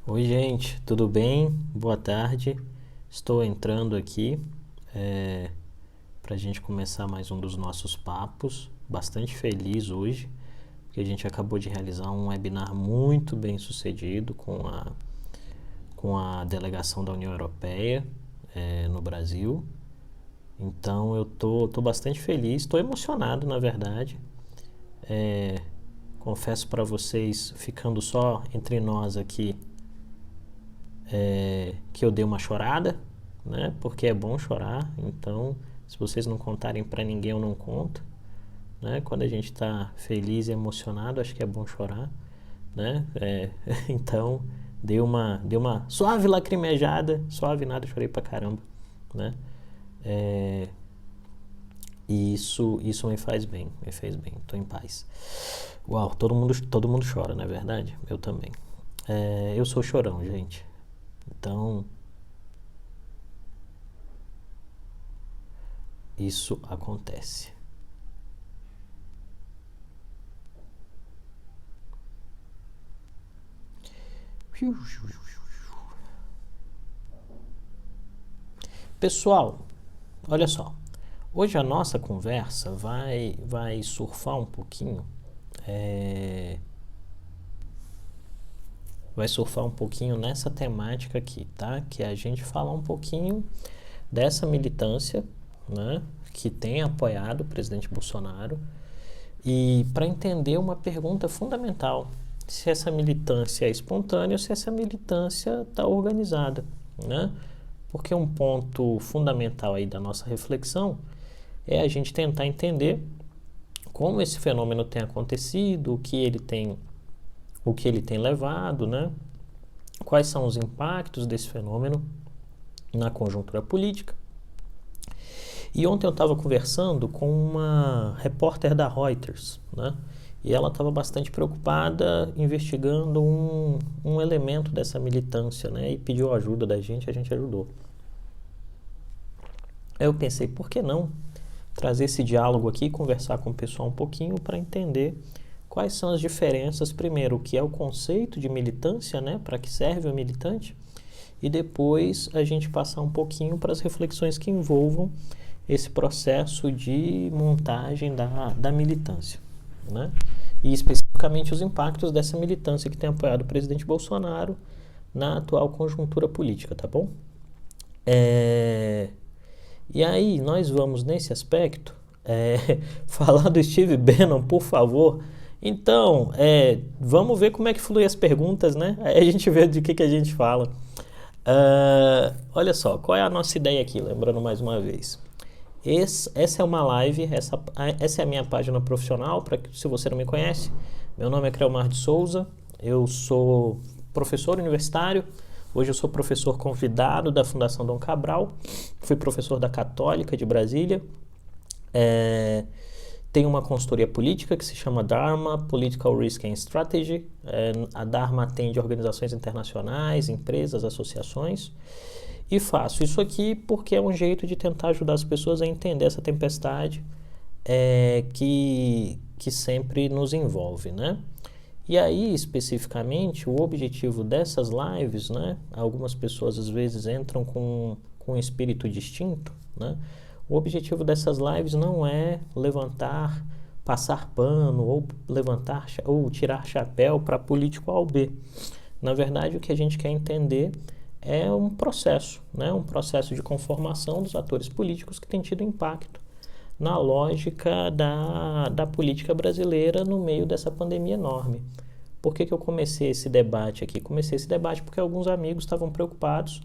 Oi, gente, tudo bem? Boa tarde. Estou entrando aqui para a gente começar mais um dos nossos papos. Bastante feliz hoje, porque a gente acabou de realizar um webinar muito bem sucedido com a delegação da União Europeia no Brasil. Então eu tô bastante feliz, estou emocionado, na verdade. Confesso para vocês, ficando só entre nós aqui, que eu dei uma chorada, né? Porque é bom chorar. Então, se vocês não contarem para ninguém, eu não conto, né? Quando a gente está feliz e emocionado, acho que é bom chorar, né? Então, dei uma suave lacrimejada, suave nada, chorei pra caramba, né? E isso me faz bem, tô em paz. Uau, todo mundo chora, não é verdade? Eu também. Eu sou chorão, gente. Então, isso acontece. Pessoal, olha só. Hoje a nossa conversa vai surfar um pouquinho. Vai surfar um pouquinho nessa temática aqui, tá? Que é a gente falar um pouquinho dessa militância, né? Que tem apoiado o presidente Bolsonaro. E para entender uma pergunta fundamental: se essa militância é espontânea ou se essa militância está organizada, né? Porque um ponto fundamental aí da nossa reflexão é a gente tentar entender como esse fenômeno tem acontecido, o que ele tem levado, né? Quais são os impactos desse fenômeno na conjuntura política. E ontem eu estava conversando com uma repórter da Reuters, né? E ela estava bastante preocupada investigando um elemento dessa militância, né? E pediu ajuda da gente, a gente ajudou. Eu pensei, por que não trazer esse diálogo aqui e conversar com o pessoal um pouquinho para entender quais são as diferenças, primeiro, o que é o conceito de militância, né? Para que serve o militante, e depois a gente passar um pouquinho para as reflexões que envolvam esse processo de montagem da militância, né? E especificamente os impactos dessa militância que tem apoiado o presidente Bolsonaro na atual conjuntura política, tá bom? E aí nós vamos nesse aspecto falar do Steve Bannon, por favor. Então, vamos ver como é que flui as perguntas, né? Aí a gente vê de que a gente fala. Olha só, qual é a nossa ideia aqui? Lembrando mais uma vez. Essa é uma live, essa é a minha página profissional, se você não me conhece. Meu nome é Creomar de Souza, eu sou professor universitário. Hoje eu sou professor convidado da Fundação Dom Cabral, fui professor da Católica de Brasília. Tenho uma consultoria política que se chama Dharma Political Risk and Strategy. A Dharma atende organizações internacionais, empresas, associações. E faço isso aqui porque é um jeito de tentar ajudar as pessoas a entender essa tempestade que sempre nos envolve, né? E aí, especificamente, o objetivo dessas lives, né? Algumas pessoas às vezes entram com um espírito distinto, né? O objetivo dessas lives não é levantar, passar pano ou tirar chapéu para político A ou B. Na verdade, o que a gente quer entender é um processo, né? Um processo de conformação dos atores políticos que tem tido impacto na lógica da política brasileira no meio dessa pandemia enorme. Por que eu comecei esse debate aqui? Comecei esse debate porque alguns amigos estavam preocupados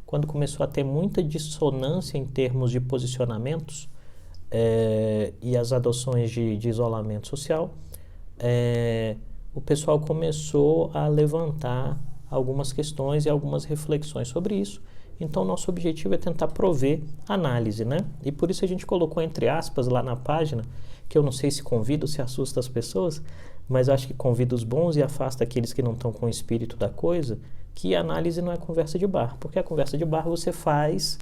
quando começou a ter muita dissonância em termos de posicionamentos e as adoções de isolamento social. O pessoal começou a levantar algumas questões e algumas reflexões sobre isso. Então, nosso objetivo é tentar prover análise, né? E por isso a gente colocou entre aspas lá na página, que eu não sei se convida ou se assusta as pessoas, mas eu acho que convida os bons e afasta aqueles que não estão com o espírito da coisa, que a análise não é conversa de bar, porque a conversa de bar você faz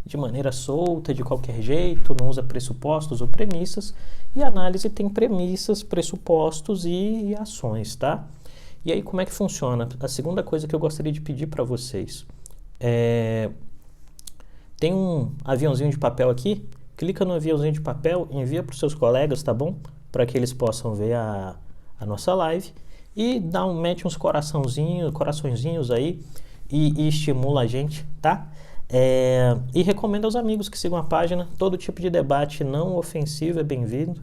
de maneira solta, de qualquer jeito, não usa pressupostos ou premissas, e a análise tem premissas, pressupostos e ações, tá? E aí, como é que funciona? A segunda coisa que eu gostaria de pedir para vocês tem um aviãozinho de papel aqui, clica no aviãozinho de papel, envia para os seus colegas, tá bom? Para que eles possam ver a nossa live e mete uns coraçõezinhos aí e estimula a gente, tá? E recomenda aos amigos que sigam a página. Todo tipo de debate não ofensivo é bem-vindo,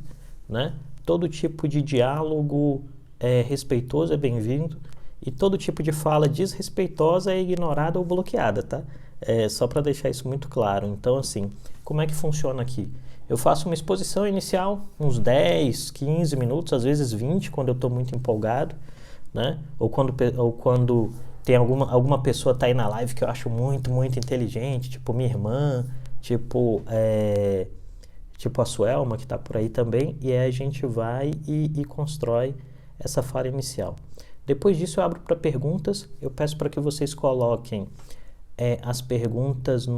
né? Todo tipo de diálogo respeitoso é bem-vindo e todo tipo de fala desrespeitosa é ignorada ou bloqueada, tá? Só para deixar isso muito claro. Então, assim, como é que funciona aqui? Eu faço uma exposição inicial, uns 10, 15 minutos, às vezes 20, quando eu estou muito empolgado, né? Ou quando tem alguma pessoa tá aí na live que eu acho muito, muito inteligente, tipo minha irmã, tipo a Suelma, que está por aí também, e aí a gente vai e constrói essa fala inicial. Depois disso eu abro para perguntas, eu peço para que vocês coloquem as perguntas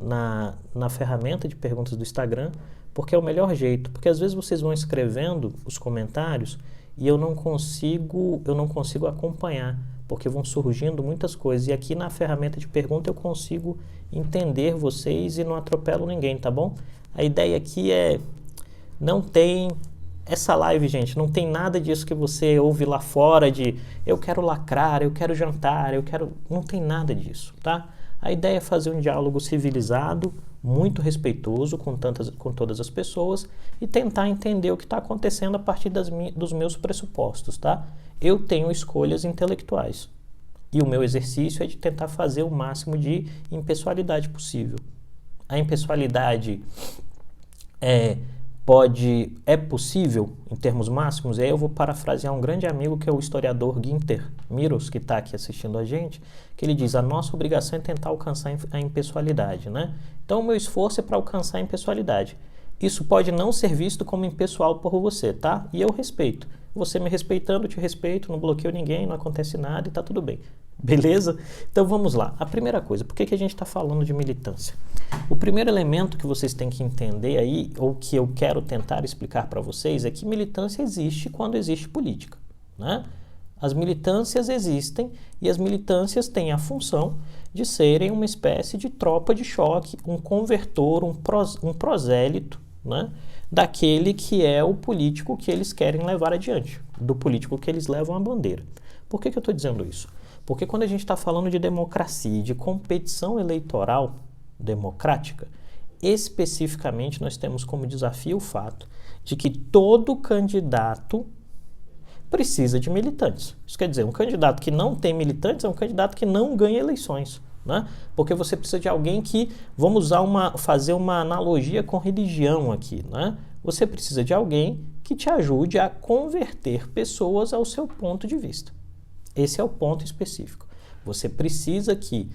na ferramenta de perguntas do Instagram, porque é o melhor jeito, porque às vezes vocês vão escrevendo os comentários e eu não consigo acompanhar, porque vão surgindo muitas coisas, e aqui na ferramenta de pergunta eu consigo entender vocês e não atropelo ninguém, tá bom? A ideia aqui não tem essa live, gente, não tem nada disso que você ouve lá fora de eu quero lacrar, eu quero jantar, não tem nada disso, tá? A ideia é fazer um diálogo civilizado, muito respeitoso com todas as pessoas e tentar entender o que está acontecendo a partir dos meus pressupostos, tá? Eu tenho escolhas intelectuais e o meu exercício é de tentar fazer o máximo de impessoalidade possível. A impessoalidade é possível em termos máximos, e aí eu vou parafrasear um grande amigo que é o historiador Günther Miros, que está aqui assistindo a gente, que ele diz: a nossa obrigação é tentar alcançar a impessoalidade, né? Então o meu esforço é para alcançar a impessoalidade. Isso pode não ser visto como impessoal por você, tá? E eu respeito. Você me respeitando, eu te respeito, não bloqueio ninguém, não acontece nada e tá tudo bem. Beleza? Então vamos lá. A primeira coisa, por que a gente está falando de militância? O primeiro elemento que vocês têm que entender aí, ou que eu quero tentar explicar para vocês, é que militância existe quando existe política, né? As militâncias existem e as militâncias têm a função de serem uma espécie de tropa de choque, um convertor, um prosélito, né, daquele que é o político que eles querem levar adiante, do político que eles levam a bandeira. Por que eu estou dizendo isso? Porque quando a gente está falando de democracia e de competição eleitoral democrática, especificamente nós temos como desafio o fato de que todo candidato precisa de militantes. Isso quer dizer, um candidato que não tem militantes é um candidato que não ganha eleições, né? Porque você precisa de alguém que, vamos fazer uma analogia com religião aqui, né? Você precisa de alguém que te ajude a converter pessoas ao seu ponto de vista. Esse é o ponto específico. Você precisa que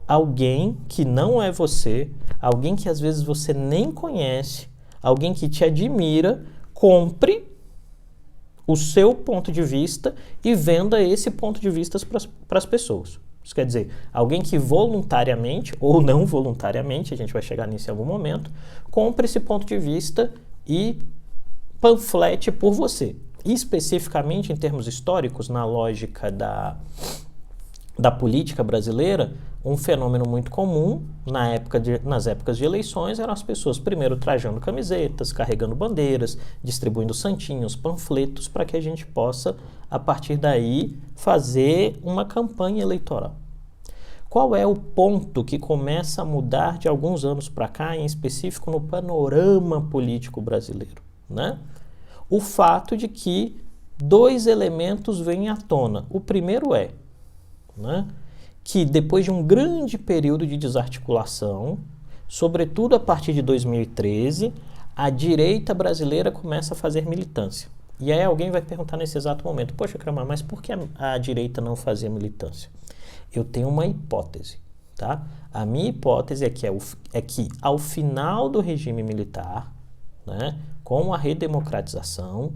alguém que não é você, alguém que às vezes você nem conhece, alguém que te admira, compre o seu ponto de vista e venda esse ponto de vista para as pessoas. Isso quer dizer, alguém que voluntariamente ou não voluntariamente, a gente vai chegar nisso em algum momento, compre esse ponto de vista e panflete por você. E especificamente em termos históricos, na lógica da política brasileira, um fenômeno muito comum nas épocas de eleições eram as pessoas primeiro trajando camisetas, carregando bandeiras, distribuindo santinhos, panfletos, para que a gente possa, a partir daí, fazer uma campanha eleitoral. Qual é o ponto que começa a mudar de alguns anos para cá, em específico no panorama político brasileiro, né? O fato de que dois elementos vêm à tona. O primeiro né, que depois de um grande período de desarticulação, sobretudo a partir de 2013, a direita brasileira começa a fazer militância. E aí alguém vai perguntar nesse exato momento: poxa, Kramar, mas por que a direita não fazia militância? Eu tenho uma hipótese, tá? A minha hipótese é que ao final do regime militar, né, com a redemocratização,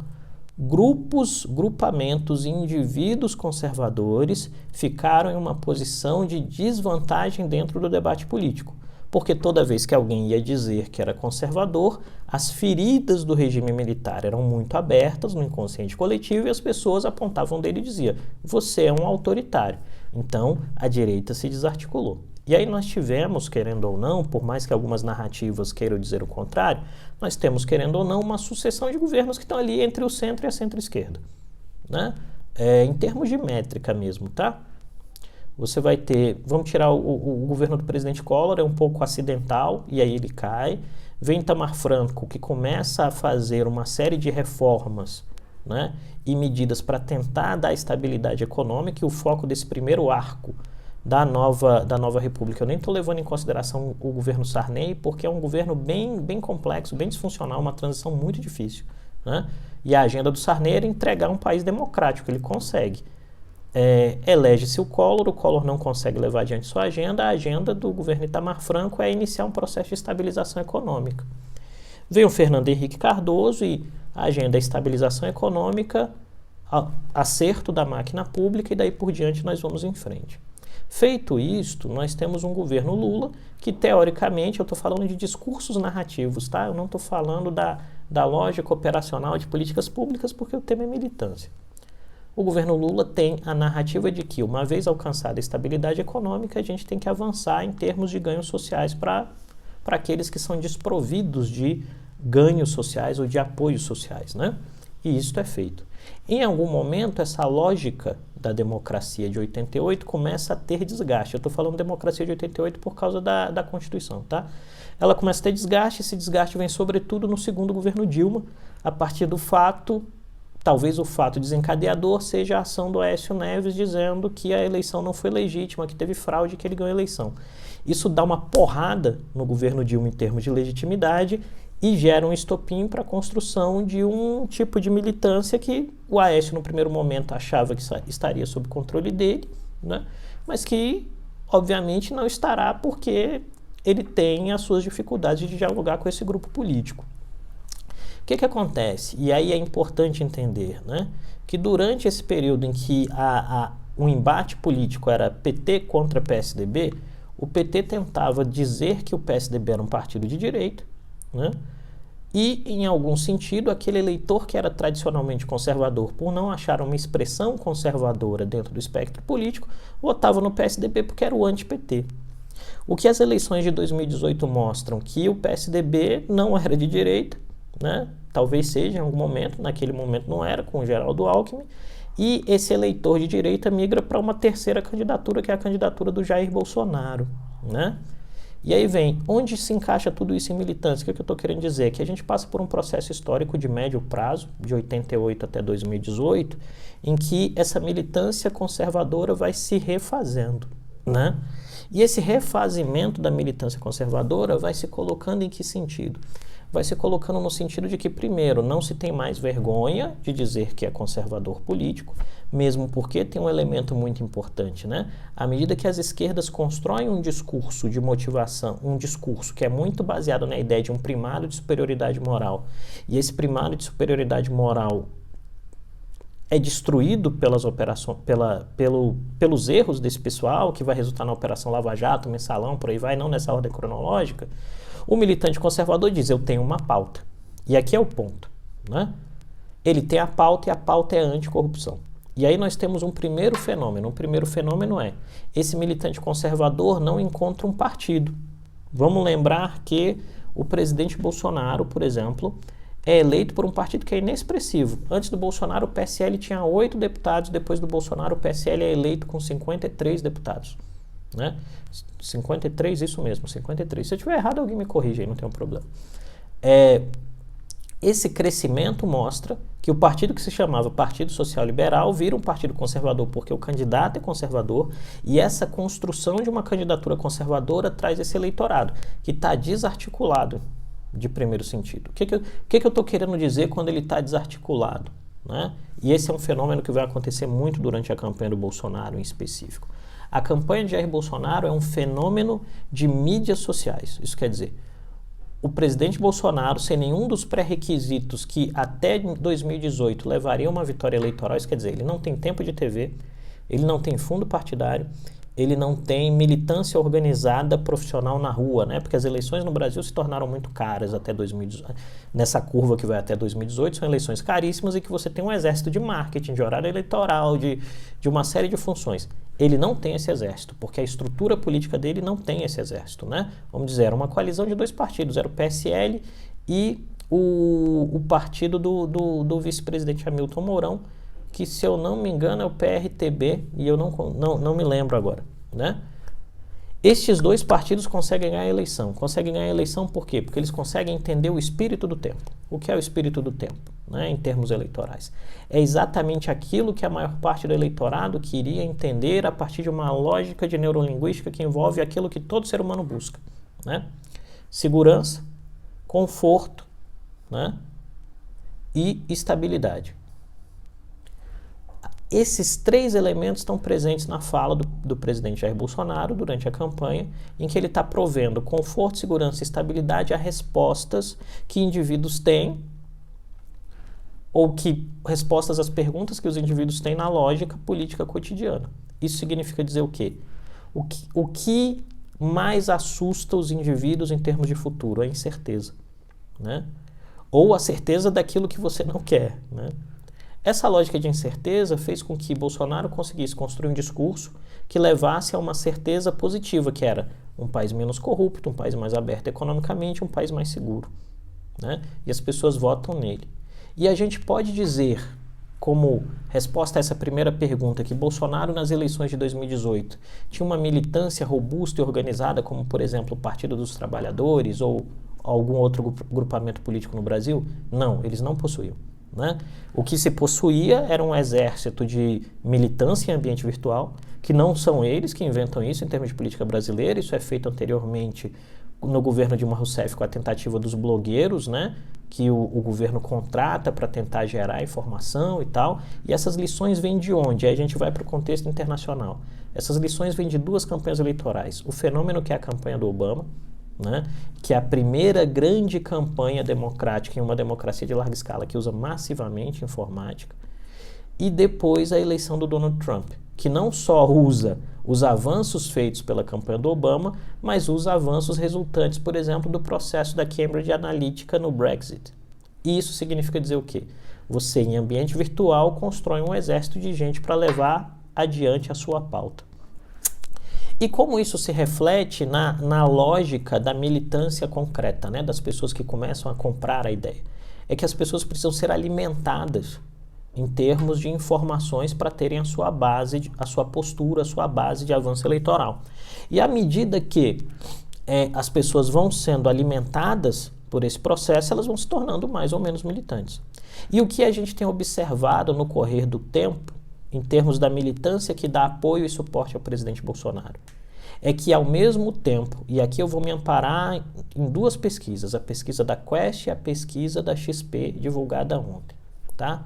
grupamentos e indivíduos conservadores ficaram em uma posição de desvantagem dentro do debate político, Porque toda vez que alguém ia dizer que era conservador, as feridas do regime militar eram muito abertas no inconsciente coletivo e as pessoas apontavam dele e diziam: você é um autoritário. Então, a direita se desarticulou. E aí nós tivemos, querendo ou não, por mais que algumas narrativas queiram dizer o contrário, nós temos, querendo ou não, uma sucessão de governos que estão ali entre o centro e a centro-esquerda, né? Em termos de métrica mesmo, tá? Você vai ter, vamos tirar o governo do presidente Collor, é um pouco acidental, e aí ele cai. Vem Itamar Franco, que começa a fazer uma série de reformas, né, e medidas para tentar dar estabilidade econômica, e o foco desse primeiro arco da nova república, eu nem estou levando em consideração o governo Sarney, porque é um governo bem complexo, bem disfuncional, uma transição muito difícil, né? E a agenda do Sarney era entregar um país democrático, ele consegue. Elege-se o Collor não consegue levar adiante sua agenda, a agenda do governo Itamar Franco é iniciar um processo de estabilização econômica. Vem o Fernando Henrique Cardoso e a agenda é estabilização econômica, acerto da máquina pública e daí por diante nós vamos em frente. Feito isto, nós temos um governo Lula que, teoricamente, eu estou falando de discursos narrativos, tá? Eu não estou falando da lógica operacional de políticas públicas porque o tema é militância. O governo Lula tem a narrativa de que, uma vez alcançada a estabilidade econômica, a gente tem que avançar em termos de ganhos sociais para aqueles que são desprovidos de ganhos sociais ou de apoios sociais, né? E isso é feito. Em algum momento, essa lógica da democracia de 88 começa a ter desgaste. Eu estou falando democracia de 88 por causa da Constituição, tá? Ela começa a ter desgaste, esse desgaste vem sobretudo no segundo governo Dilma, a partir do fato... Talvez o fato desencadeador seja a ação do Aécio Neves dizendo que a eleição não foi legítima, que teve fraude, que ele ganhou a eleição. Isso dá uma porrada no governo Dilma em termos de legitimidade e gera um estopim para a construção de um tipo de militância que o Aécio, no primeiro momento, achava que estaria sob controle dele, né? Mas que, obviamente, não estará porque ele tem as suas dificuldades de dialogar com esse grupo político. O que acontece? E aí é importante entender, né, que durante esse período em que o embate político era PT contra PSDB, o PT tentava dizer que o PSDB era um partido de direita, né, e, em algum sentido, aquele eleitor que era tradicionalmente conservador, por não achar uma expressão conservadora dentro do espectro político, votava no PSDB porque era o anti-PT. O que as eleições de 2018 mostram? Que o PSDB não era de direita, né? Talvez seja em algum momento, naquele momento não era, com o Geraldo Alckmin, e esse eleitor de direita migra para uma terceira candidatura, que é a candidatura do Jair Bolsonaro, né? E aí vem, onde se encaixa tudo isso em militância? O que eu estou querendo dizer? Que a gente passa por um processo histórico de médio prazo, de 88 até 2018, em que essa militância conservadora vai se refazendo, né? E esse refazimento da militância conservadora vai se colocando em que sentido? Vai se colocando no sentido de que, primeiro, não se tem mais vergonha de dizer que é conservador político, mesmo porque tem um elemento muito importante, né? À medida que as esquerdas constroem um discurso de motivação, um discurso que é muito baseado na ideia de um primário de superioridade moral, e esse primário de superioridade moral é destruído pelas operações, pelos erros desse pessoal, que vai resultar na Operação Lava Jato, Mensalão, por aí vai, não nessa ordem cronológica. O militante conservador diz, eu tenho uma pauta. E aqui é o ponto, né? Ele tem a pauta e a pauta é anticorrupção. E aí nós temos um primeiro fenômeno. O primeiro fenômeno é, esse militante conservador não encontra um partido. Vamos lembrar que o presidente Bolsonaro, por exemplo, é eleito por um partido que é inexpressivo. Antes do Bolsonaro, o PSL tinha 8 deputados, depois do Bolsonaro, o PSL é eleito com 53 deputados. Né? 53, isso mesmo, 53. Se eu estiver errado, alguém me corrige aí, não tem um problema. Esse crescimento mostra que o partido que se chamava Partido Social Liberal vira um partido conservador porque o candidato é conservador e essa construção de uma candidatura conservadora traz esse eleitorado que está desarticulado de primeiro sentido. O que eu estou querendo dizer quando ele está desarticulado? Né? E esse é um fenômeno que vai acontecer muito durante a campanha do Bolsonaro em específico. A campanha de Jair Bolsonaro é um fenômeno de mídias sociais. Isso quer dizer, o presidente Bolsonaro, sem nenhum dos pré-requisitos que até 2018 levariam a uma vitória eleitoral, isso quer dizer, ele não tem tempo de TV, ele não tem fundo partidário, ele não tem militância organizada profissional na rua, né? Porque as eleições no Brasil se tornaram muito caras até 2018. Nessa curva que vai até 2018, são eleições caríssimas e que você tem um exército de marketing, de horário eleitoral, de uma série de funções. Ele não tem esse exército, porque a estrutura política dele não tem esse exército, né? Vamos dizer, era uma coalizão de dois partidos, era o PSL e o partido do vice-presidente Hamilton Mourão, que, se eu não me engano, é o PRTB, e eu não me lembro agora, né? Estes dois partidos conseguem ganhar a eleição. Conseguem ganhar a eleição por quê? Porque eles conseguem entender o espírito do tempo. O que é o espírito do tempo, né, em termos eleitorais? É exatamente aquilo que a maior parte do eleitorado queria entender a partir de uma lógica de neurolinguística que envolve aquilo que todo ser humano busca, né? Segurança, conforto, né, e estabilidade. Esses três elementos estão presentes na fala do presidente Jair Bolsonaro durante a campanha, em que ele está provendo conforto, segurança e estabilidade a respostas que indivíduos têm, ou que respostas às perguntas que os indivíduos têm na lógica política cotidiana. Isso significa dizer o quê? O que mais assusta os indivíduos em termos de futuro? A incerteza, né? Ou a certeza daquilo que você não quer, né? Essa lógica de incerteza fez com que Bolsonaro conseguisse construir um discurso que levasse a uma certeza positiva, que era um país menos corrupto, um país mais aberto economicamente, um país mais seguro, né? E as pessoas votam nele. E a gente pode dizer, como resposta a essa primeira pergunta, que Bolsonaro, nas eleições de 2018, tinha uma militância robusta e organizada, como, por exemplo, o Partido dos Trabalhadores ou algum outro grupamento político no Brasil? Não, eles não possuíam, né? O que se possuía era um exército de militância em ambiente virtual, que não são eles que inventam isso em termos de política brasileira. Isso é feito anteriormente no governo Dilma Rousseff com a tentativa dos blogueiros, né, que o governo contrata para tentar gerar informação e tal. E essas lições vêm de onde? Aí a gente vai para o contexto internacional. Essas lições vêm de duas campanhas eleitorais. O fenômeno que é a campanha do Obama, né, que é a primeira grande campanha democrática em uma democracia de larga escala que usa massivamente informática, e depois a eleição do Donald Trump, que não só usa os avanços feitos pela campanha do Obama, mas usa avanços resultantes, por exemplo, do processo da Cambridge Analytica no Brexit. E isso significa dizer o quê? Você, em ambiente virtual, constrói um exército de gente para levar adiante a sua pauta. E como isso se reflete na lógica da militância concreta, né, das pessoas que começam a comprar a ideia? É que as pessoas precisam ser alimentadas em termos de informações para terem a sua base, a sua postura, a sua base de avanço eleitoral. E à medida que as pessoas vão sendo alimentadas por esse processo, elas vão se tornando mais ou menos militantes. E o que a gente tem observado no correr do tempo, em termos da militância que dá apoio e suporte ao presidente Bolsonaro, é que, ao mesmo tempo, e aqui eu vou me amparar em duas pesquisas, a pesquisa da Quest e a pesquisa da XP, divulgada ontem, tá?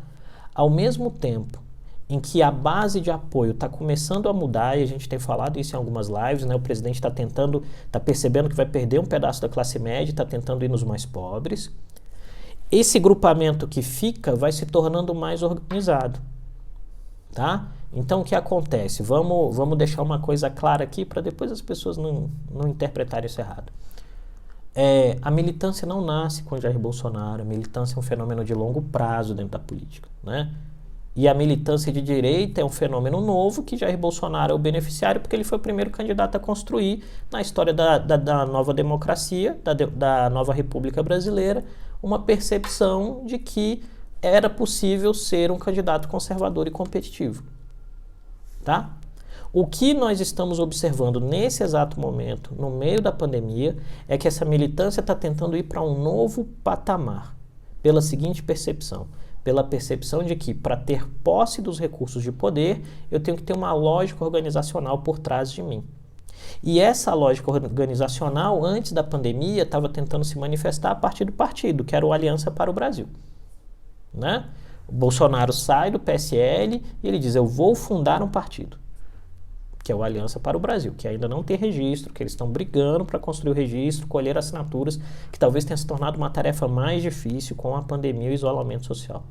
Ao mesmo tempo em que a base de apoio está começando a mudar, e a gente tem falado isso em algumas lives, né? O presidente está percebendo que vai perder um pedaço da classe média, está tentando ir nos mais pobres. Esse grupamento que fica vai se tornando mais organizado, tá? Então, o que acontece? Vamos deixar uma coisa clara aqui para depois as pessoas não interpretarem isso errado. A militância não nasce com Jair Bolsonaro. A militância é um fenômeno de longo prazo dentro da política, né? E a militância de direita é um fenômeno novo que Jair Bolsonaro é o beneficiário, porque ele foi o primeiro candidato a construir na história da nova democracia, da nova República Brasileira, uma percepção de que era possível ser um candidato conservador e competitivo, tá? O que nós estamos observando nesse exato momento, no meio da pandemia, é que essa militância está tentando ir para um novo patamar, pela seguinte percepção: pela percepção de que, para ter posse dos recursos de poder, eu tenho que ter uma lógica organizacional por trás de mim. E essa lógica organizacional, antes da pandemia, estava tentando se manifestar a partir do partido, que era o Aliança para o Brasil, né? O Bolsonaro sai do PSL e ele diz: eu vou fundar um partido, que é o Aliança para o Brasil, que ainda não tem registro, que eles estão brigando para construir o registro, colher assinaturas, que talvez tenha se tornado uma tarefa mais difícil com a pandemia e o isolamento social.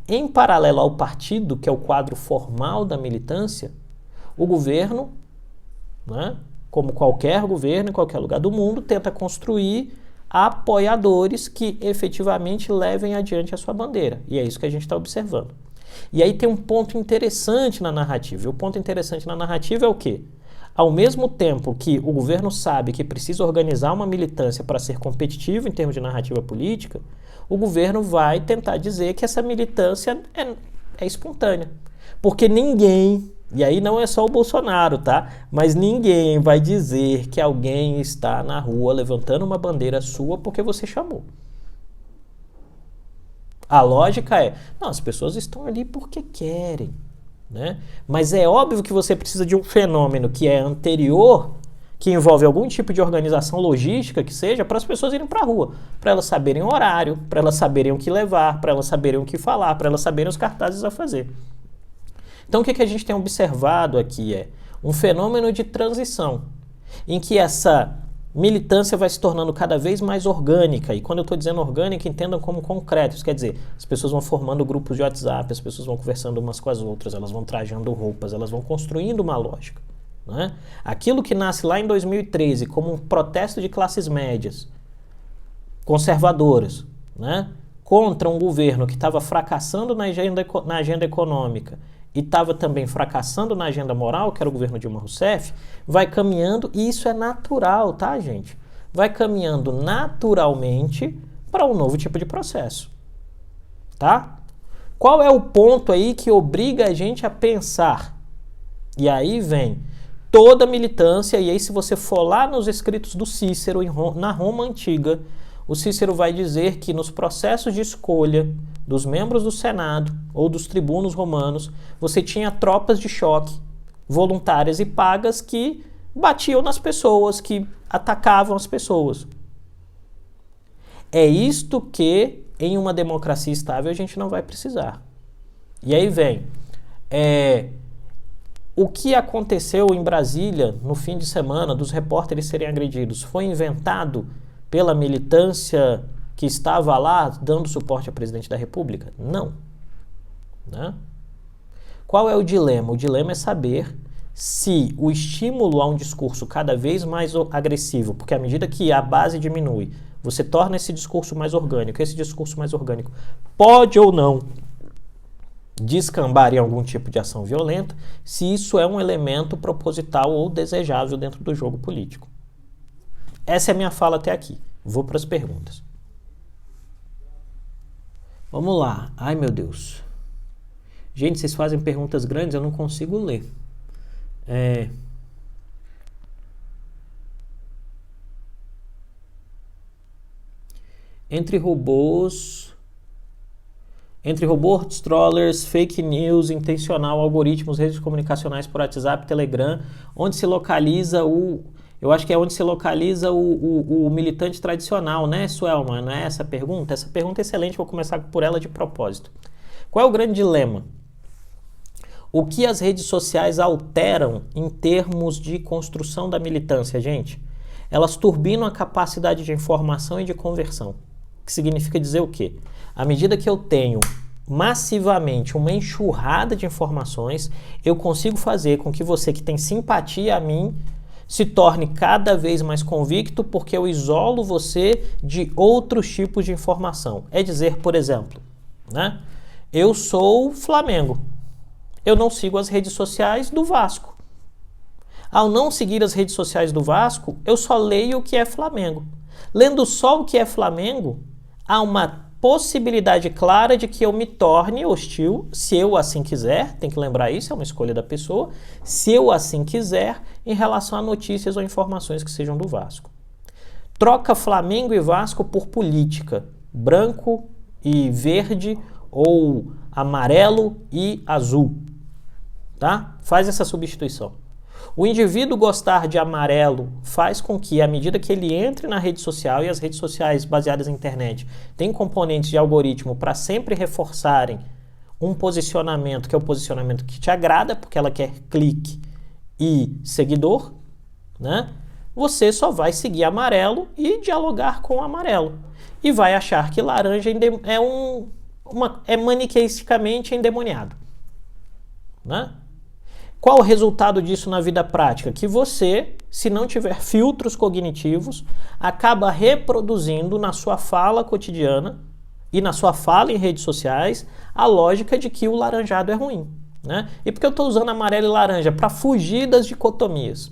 Em paralelo ao partido, que é o quadro formal da militância, o governo né? Como qualquer governo em qualquer lugar do mundo, tenta construir apoiadores que efetivamente levem adiante a sua bandeira. E é isso que a gente está observando. E aí tem um ponto interessante na narrativa. E o ponto interessante na narrativa é o quê? Ao mesmo tempo que o governo sabe que precisa organizar uma militância para ser competitivo em termos de narrativa política, o governo vai tentar dizer que essa militância é espontânea. Porque ninguém, e aí não é só o Bolsonaro, tá? Mas ninguém vai dizer que alguém está na rua levantando uma bandeira sua porque você chamou. A lógica é, não, as pessoas estão ali porque querem, né? Mas é óbvio que você precisa de um fenômeno que é anterior, que envolve algum tipo de organização logística que seja, para as pessoas irem para a rua, para elas saberem o horário, para elas saberem o que levar, para elas saberem o que falar, para elas saberem os cartazes a fazer. Então o que a gente tem observado aqui é um fenômeno de transição, em que essa militância vai se tornando cada vez mais orgânica, e quando eu estou dizendo orgânica, entendam como concreto, isso quer dizer, as pessoas vão formando grupos de WhatsApp, as pessoas vão conversando umas com as outras, elas vão trajando roupas, elas vão construindo uma lógica. Né? Aquilo que nasce lá em 2013 como um protesto de classes médias, conservadoras, né? Contra um governo que estava fracassando na agenda econômica e estava também fracassando na agenda moral, que era o governo Dilma Rousseff, vai caminhando, e isso é natural, tá, gente? Vai caminhando naturalmente para um novo tipo de processo, tá? Qual é o ponto aí que obriga a gente a pensar? E aí vem toda a militância, e aí se você for lá nos escritos do Cícero, na Roma Antiga, o Cícero vai dizer que nos processos de escolha dos membros do Senado ou dos tribunos romanos, você tinha tropas de choque, voluntárias e pagas, que batiam nas pessoas, que atacavam as pessoas. É isto que, em uma democracia estável, a gente não vai precisar. E aí vem... O que aconteceu em Brasília no fim de semana dos repórteres serem agredidos foi inventado pela militância que estava lá dando suporte ao presidente da República? Não. Né? Qual é o dilema? O dilema é saber se o estímulo a um discurso cada vez mais agressivo, porque à medida que a base diminui, você torna esse discurso mais orgânico, esse discurso mais orgânico pode ou não descambar em algum tipo de ação violenta, se isso é um elemento proposital ou desejável dentro do jogo político. Essa é a minha fala até aqui. Vou para as perguntas. Vamos lá. Ai, meu Deus. Gente, vocês fazem perguntas grandes, eu não consigo ler. Entre robôs, trollers, fake news, intencional, algoritmos, redes comunicacionais por WhatsApp, Telegram, onde se localiza eu acho que é onde se localiza o militante tradicional, né, Suelma? Não é essa a pergunta? Essa pergunta é excelente, vou começar por ela de propósito. Qual é o grande dilema? O que as redes sociais alteram em termos de construção da militância, gente? Elas turbinam a capacidade de informação e de conversão. Que significa dizer o quê? À medida que eu tenho massivamente uma enxurrada de informações, eu consigo fazer com que você que tem simpatia a mim se torne cada vez mais convicto, porque eu isolo você de outros tipos de informação. É dizer, por exemplo, né? Eu sou Flamengo. Eu não sigo as redes sociais do Vasco. Ao não seguir as redes sociais do Vasco, eu só leio o que é Flamengo. Lendo só o que é Flamengo, há uma possibilidade clara de que eu me torne hostil, se eu assim quiser, tem que lembrar isso, é uma escolha da pessoa, se eu assim quiser, em relação a notícias ou informações que sejam do Vasco. Troca Flamengo e Vasco por política, branco e verde ou amarelo e azul, tá? Faz essa substituição. O indivíduo gostar de amarelo faz com que, à medida que ele entre na rede social, e as redes sociais baseadas na internet têm componentes de algoritmo para sempre reforçarem um posicionamento, que é o posicionamento que te agrada, porque ela quer clique e seguidor, né? Você só vai seguir amarelo e dialogar com o amarelo. E vai achar que laranja é maniqueisticamente endemoniado, né? Qual o resultado disso na vida prática? Que você, se não tiver filtros cognitivos, acaba reproduzindo na sua fala cotidiana e na sua fala em redes sociais a lógica de que o laranjado é ruim. Né? E por que eu estou usando amarelo e laranja? Para fugir das dicotomias.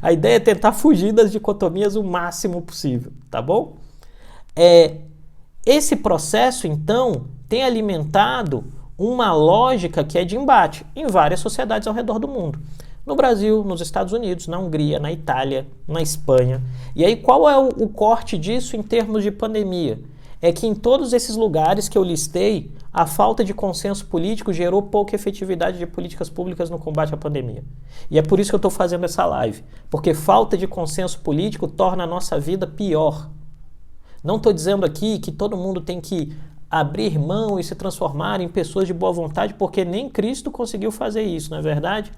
A ideia é tentar fugir das dicotomias o máximo possível, tá bom? Esse processo, então, tem alimentado uma lógica que é de embate em várias sociedades ao redor do mundo. No Brasil, nos Estados Unidos, na Hungria, na Itália, na Espanha. E aí, qual é o corte disso em termos de pandemia? É que em todos esses lugares que eu listei, a falta de consenso político gerou pouca efetividade de políticas públicas no combate à pandemia. E é por isso que eu estou fazendo essa live. Porque falta de consenso político torna a nossa vida pior. Não estou dizendo aqui que todo mundo tem que abrir mão e se transformar em pessoas de boa vontade, porque nem Cristo conseguiu fazer isso, não é verdade?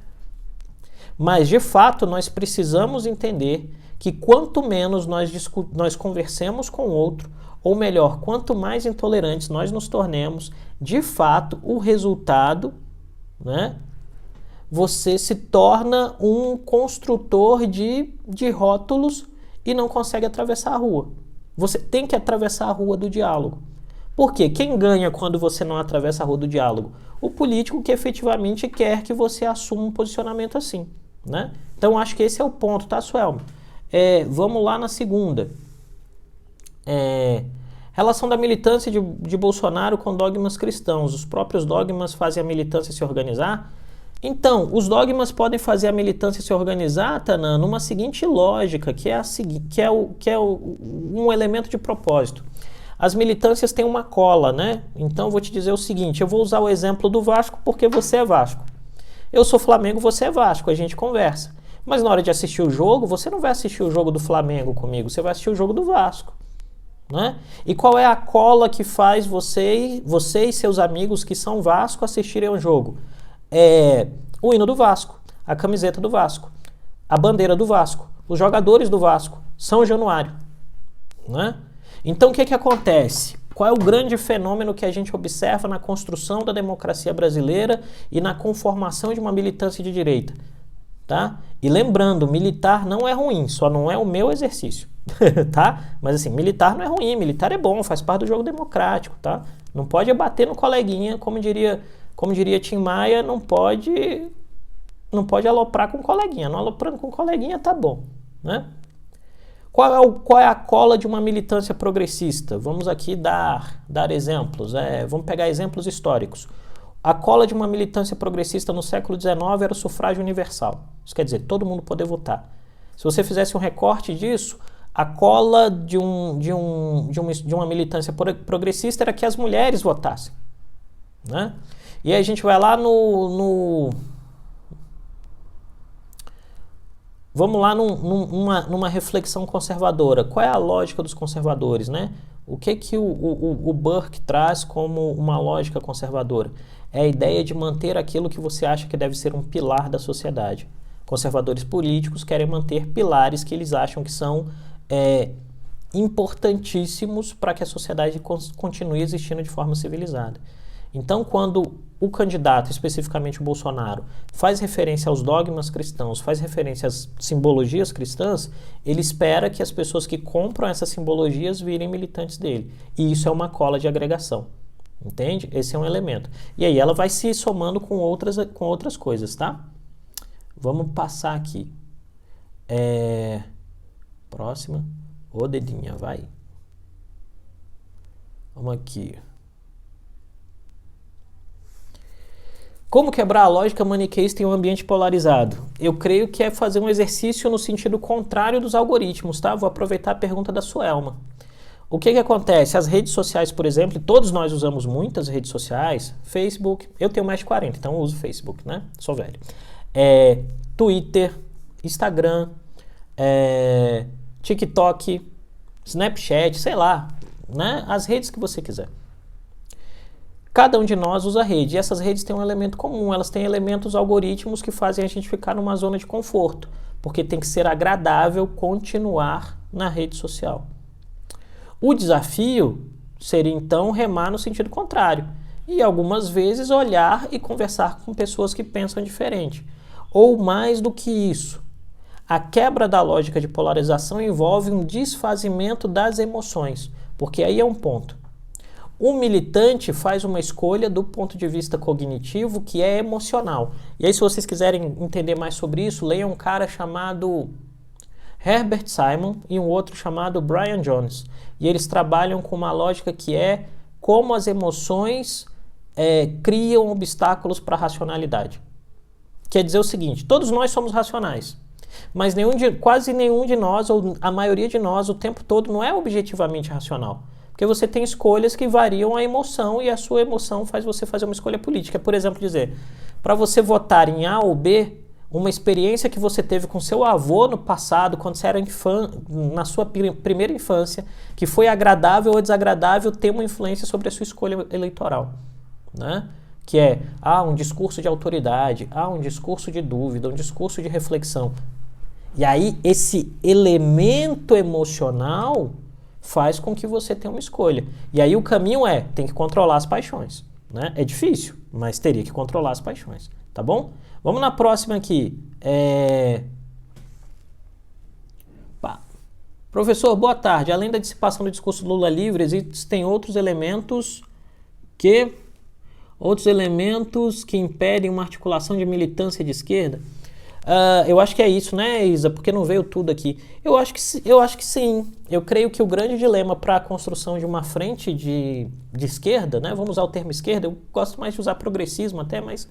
Mas, de fato, nós precisamos entender que quanto menos nós conversemos com o outro, ou melhor, quanto mais intolerantes nós nos tornemos, de fato, o resultado, né? Você se torna um construtor de rótulos e não consegue atravessar a rua. Você tem que atravessar a rua do diálogo. Por quê? Quem ganha quando você não atravessa a rua do diálogo? O político que efetivamente quer que você assuma um posicionamento assim, né? Então, acho que esse é o ponto, tá, Suelma? Vamos lá na segunda. Relação da militância de Bolsonaro com dogmas cristãos. Os próprios dogmas fazem a militância se organizar? Então, os dogmas podem fazer a militância se organizar, Tanan, numa seguinte lógica, que é um elemento de propósito. As militâncias têm uma cola, né? Então, eu vou te dizer o seguinte, eu vou usar o exemplo do Vasco porque você é Vasco. Eu sou Flamengo, você é Vasco, a gente conversa. Mas na hora de assistir o jogo, você não vai assistir o jogo do Flamengo comigo, você vai assistir o jogo do Vasco. Né? E qual é a cola que faz você e seus amigos que são Vasco assistirem ao jogo? O hino do Vasco, a camiseta do Vasco, a bandeira do Vasco, os jogadores do Vasco, São Januário. Né? Então, o que acontece? Qual é o grande fenômeno que a gente observa na construção da democracia brasileira e na conformação de uma militância de direita? Tá? E lembrando, militar não é ruim, só não é o meu exercício. Tá? Mas assim, militar não é ruim, militar é bom, faz parte do jogo democrático. Tá? Não pode bater no coleguinha, como diria Tim Maia, não pode aloprar com o coleguinha. Não aloprando com o coleguinha tá bom. Né? Qual é a cola de uma militância progressista? Vamos aqui dar exemplos. Vamos pegar exemplos históricos. A cola de uma militância progressista no século XIX era o sufrágio universal. Isso quer dizer, todo mundo poder votar. Se você fizesse um recorte disso, a cola de uma militância progressista era que as mulheres votassem. Né? E aí a gente vai lá Vamos lá numa reflexão conservadora. Qual é a lógica dos conservadores, né? O que o Burke traz como uma lógica conservadora? É a ideia de manter aquilo que você acha que deve ser um pilar da sociedade. Conservadores políticos querem manter pilares que eles acham que são importantíssimos para que a sociedade continue existindo de forma civilizada. Então, quando o candidato, especificamente o Bolsonaro, faz referência aos dogmas cristãos, faz referência às simbologias cristãs, ele espera que as pessoas que compram essas simbologias virem militantes dele. E isso é uma cola de agregação. Entende? Esse é um elemento. E aí ela vai se somando com outras coisas, tá? Vamos passar aqui. Próxima. Ô, dedinha, vai. Vamos aqui. Como quebrar a lógica maniqueísta em um ambiente polarizado? Eu creio que é fazer um exercício no sentido contrário dos algoritmos, tá? Vou aproveitar a pergunta da Suelma. O que acontece? As redes sociais, por exemplo, todos nós usamos muitas redes sociais, Facebook, eu tenho mais de 40, então eu uso Facebook, né? Sou velho. Twitter, Instagram, TikTok, Snapchat, sei lá, né? As redes que você quiser. Cada um de nós usa rede, e essas redes têm um elemento comum, elas têm elementos algoritmos que fazem a gente ficar numa zona de conforto, porque tem que ser agradável continuar na rede social. O desafio seria, então, remar no sentido contrário. e algumas vezes olhar e conversar com pessoas que pensam diferente. Ou mais do que isso, a quebra da lógica de polarização envolve um desfazimento das emoções, porque aí é um ponto. O militante faz uma escolha do ponto de vista cognitivo que é emocional. E aí, se vocês quiserem entender mais sobre isso, leiam um cara chamado Herbert Simon e um outro chamado Brian Jones. E eles trabalham com uma lógica que é como as emoções criam obstáculos para a racionalidade. Quer dizer o seguinte, todos nós somos racionais, mas quase nenhum de nós, ou a maioria de nós, o tempo todo não é objetivamente racional. Porque você tem escolhas que variam a emoção e a sua emoção faz você fazer uma escolha política. Por exemplo, dizer, para você votar em A ou B, uma experiência que você teve com seu avô no passado, quando você era na sua primeira infância, que foi agradável ou desagradável, tem uma influência sobre a sua escolha eleitoral, né? Que é, um discurso de autoridade, um discurso de dúvida, um discurso de reflexão. E aí, esse elemento emocional faz com que você tenha uma escolha. E aí o caminho tem que controlar as paixões, né? É difícil, mas teria que controlar as paixões, tá bom? Vamos na próxima aqui. Professor, boa tarde. Além da dissipação do discurso Lula livre, existem outros elementos que impedem uma articulação de militância de esquerda? Eu acho que é isso, né, Isa? Porque não veio tudo aqui. Eu acho que sim. Eu creio que o grande dilema para a construção de uma frente de esquerda, né? Vamos usar o termo esquerda, eu gosto mais de usar progressismo até, mas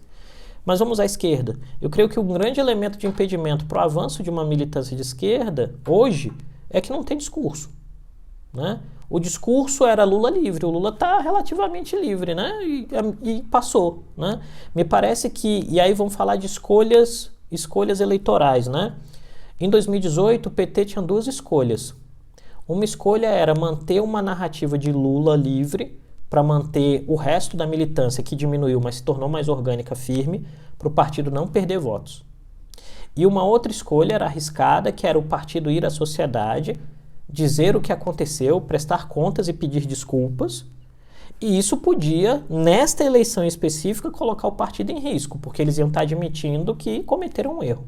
vamos usar a esquerda. Eu creio que o grande elemento de impedimento para o avanço de uma militância de esquerda, hoje, é que não tem discurso, né? O discurso era Lula livre, o Lula está relativamente livre, né? E passou, né? Me parece que... E aí vamos falar de escolhas eleitorais, né? Em 2018, o PT tinha duas escolhas. Uma escolha era manter uma narrativa de Lula livre para manter o resto da militância, que diminuiu, mas se tornou mais orgânica, firme, para o partido não perder votos. E uma outra escolha era arriscada, que era o partido ir à sociedade, dizer o que aconteceu, prestar contas e pedir desculpas. E isso podia, nesta eleição específica, colocar o partido em risco, porque eles iam estar admitindo que cometeram um erro.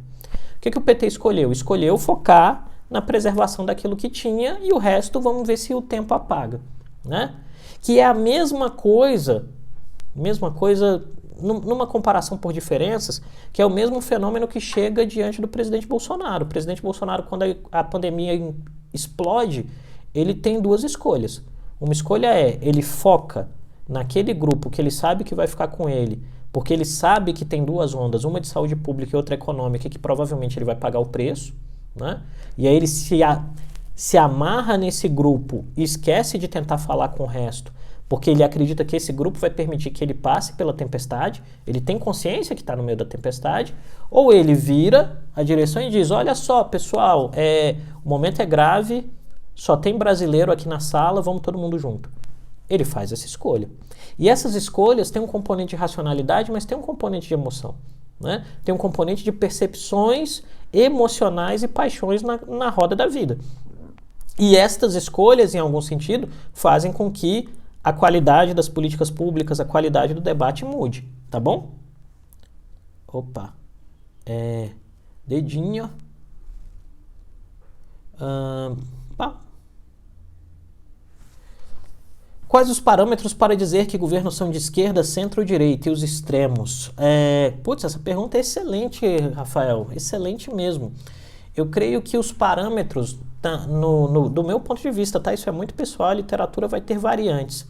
O que o PT escolheu? Escolheu focar na preservação daquilo que tinha e o resto vamos ver se o tempo apaga, né? Que é a mesma coisa, numa comparação por diferenças, que é o mesmo fenômeno que chega diante do presidente Bolsonaro. O presidente Bolsonaro, quando a pandemia explode, ele tem duas escolhas. Uma escolha ele foca naquele grupo que ele sabe que vai ficar com ele, porque ele sabe que tem duas ondas, uma de saúde pública e outra econômica, que provavelmente ele vai pagar o preço, né? E aí ele se amarra nesse grupo e esquece de tentar falar com o resto, porque ele acredita que esse grupo vai permitir que ele passe pela tempestade, ele tem consciência que está no meio da tempestade, ou ele vira a direção e diz, olha só, pessoal, o momento é grave, só tem brasileiro aqui na sala, vamos todo mundo junto. Ele faz essa escolha. E essas escolhas têm um componente de racionalidade, mas tem um componente de emoção, né? Tem um componente de percepções emocionais e paixões na roda da vida. E estas escolhas, em algum sentido, fazem com que a qualidade das políticas públicas, a qualidade do debate mude, tá bom? Opa. Dedinho. Quais os parâmetros para dizer que governos são de esquerda, centro ou direita e os extremos? Essa pergunta é excelente, Rafael. Excelente mesmo. Eu creio que os parâmetros, do meu ponto de vista, tá? Isso é muito pessoal, a literatura vai ter variantes.